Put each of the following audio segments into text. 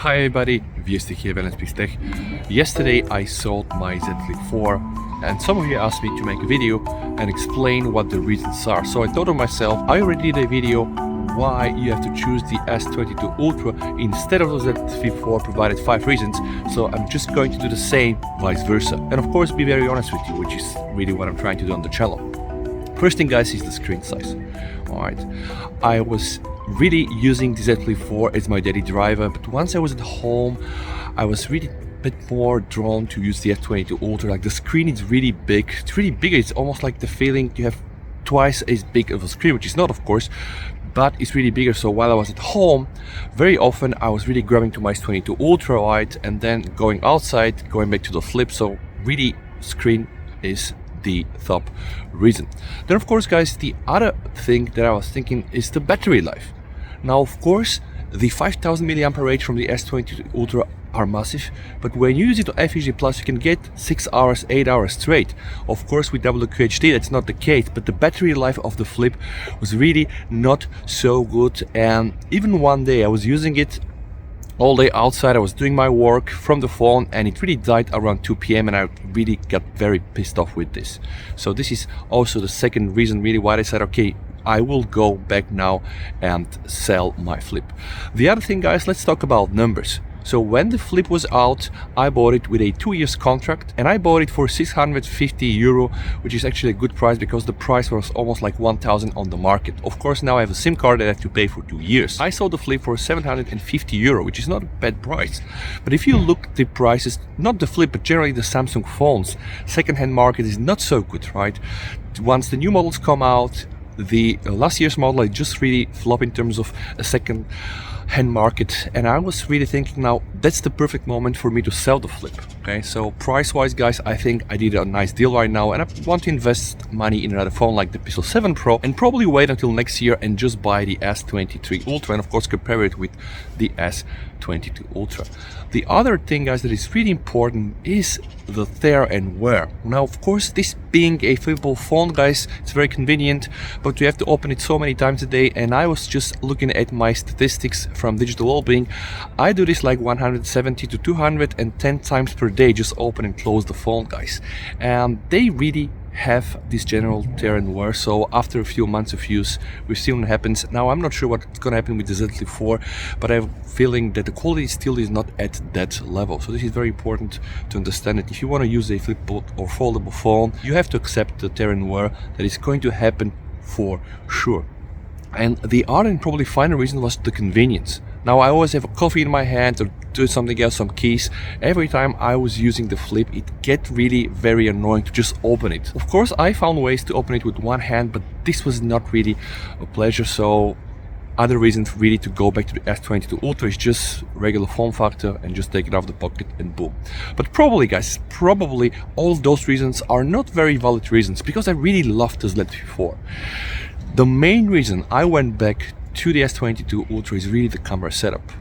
Hi everybody, VST here, Balance Peaks Tech. Yesterday I sold my Z Flip4 and some of you asked me to make a video and explain what the reasons are. So I thought to myself, I already did a video why you have to choose the S22 Ultra instead of the Z Flip4, provided 5 reasons. So I'm just going to do the same, vice versa. And of course be very honest with you, which is really what I'm trying to do on the channel. First thing guys is the screen size. Alright, I was really using the Z Flip4 as my daily driver, but once I was at home I was really a bit more drawn to use the S22 Ultra. Like the screen is really big, it's really big, it's almost like the feeling you have twice as big of a screen, which is not of course, but it's really bigger. So while I was at home, very often I was really grabbing to my S22 Ultra, right, and then going outside, going back to the Flip. So really screen is the top reason. Then of course guys, the other thing that I was thinking is the battery life. Now of course the 5000 mAh from the S22 Ultra are massive, but when you use it on FHD Plus you can get 6 hours, 8 hours straight. Of course with WQHD that's not the case, but the battery life of the Flip was really not so good, and even one day I was using it all day outside, I was doing my work from the phone and it really died around 2 PM and I really got very pissed off with this. So this is also the second reason really why I said, okay, I will go back now and sell my Flip. The other thing guys, let's talk about numbers. So when the Flip was out, I bought it with a 2 years contract and I bought it for 650 euro, which is actually a good price because the price was almost like 1000 on the market. Of course now I have a SIM card that I have to pay for 2 years. I sold the Flip for 750 euro, which is not a bad price. But if you look at the prices, not the Flip but generally the Samsung phones, second-hand market is not so good, right? Once the new models come out, the last year's model I just really flop in terms of a second hand market, and I was really thinking now that's the perfect moment for me to sell the Flip. Okay, so price wise guys, I think I did a nice deal right now and I want to invest money in another phone like the Pixel 7 Pro and probably wait until next year and just buy the S23 Ultra and of course compare it with the S22 Ultra. The other thing guys that is really important is the tear and wear. Now of course this being a flippable phone guys, it's very convenient, but you have to open it so many times a day, and I was just looking at my statistics from Digital Wellbeing. I do this like 170 to 210 times per day, just open and close the phone guys, and they really have this general tear and wear. So after a few months of use we've seen what happens. Now I'm not sure what's gonna happen with the Z Flip4, but I have a feeling that the quality still is not at that level. So this is very important to understand that if you want to use a flipable or foldable phone, you have to accept the tear and wear that is going to happen for sure. And the other and probably final reason was the convenience. Now I always have a coffee in my hand or do something else, some keys. Every time I was using the Flip, it get really very annoying to just open it. Of course I found ways to open it with one hand, but this was not really a pleasure. So other reason really to go back to the S22 Ultra is just regular form factor and just take it out of the pocket and boom. But probably guys, probably all those reasons are not very valid reasons because I really love the Z Flip4. The main reason I went back to the S22 Ultra is really the camera setup.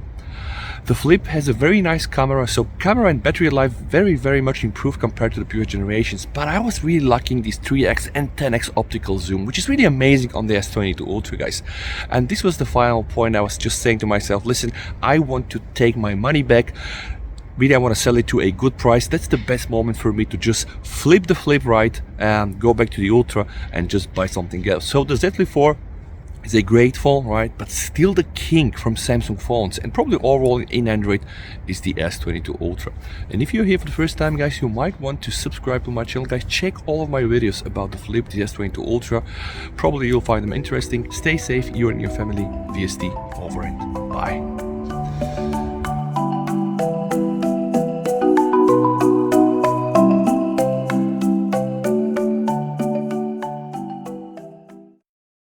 The Flip has a very nice camera, so camera and battery life very much improved compared to the previous generations, but I was really lacking this 3x and 10x optical zoom, which is really amazing on the S22 Ultra guys. And this was the final point. I was just saying to myself, listen, I want to take my money back. Really I want to sell it to a good price. That's the best moment for me to just flip the Flip right and go back to the Ultra and just buy something else. So the Z Flip4 is a great phone, right? But still the king from Samsung phones and probably overall in Android is the S22 Ultra. And if you're here for the first time guys, you might want to subscribe to my channel guys. Check all of my videos about the Flip, the S22 Ultra. Probably you'll find them interesting. Stay safe, you and your family. VST over and bye.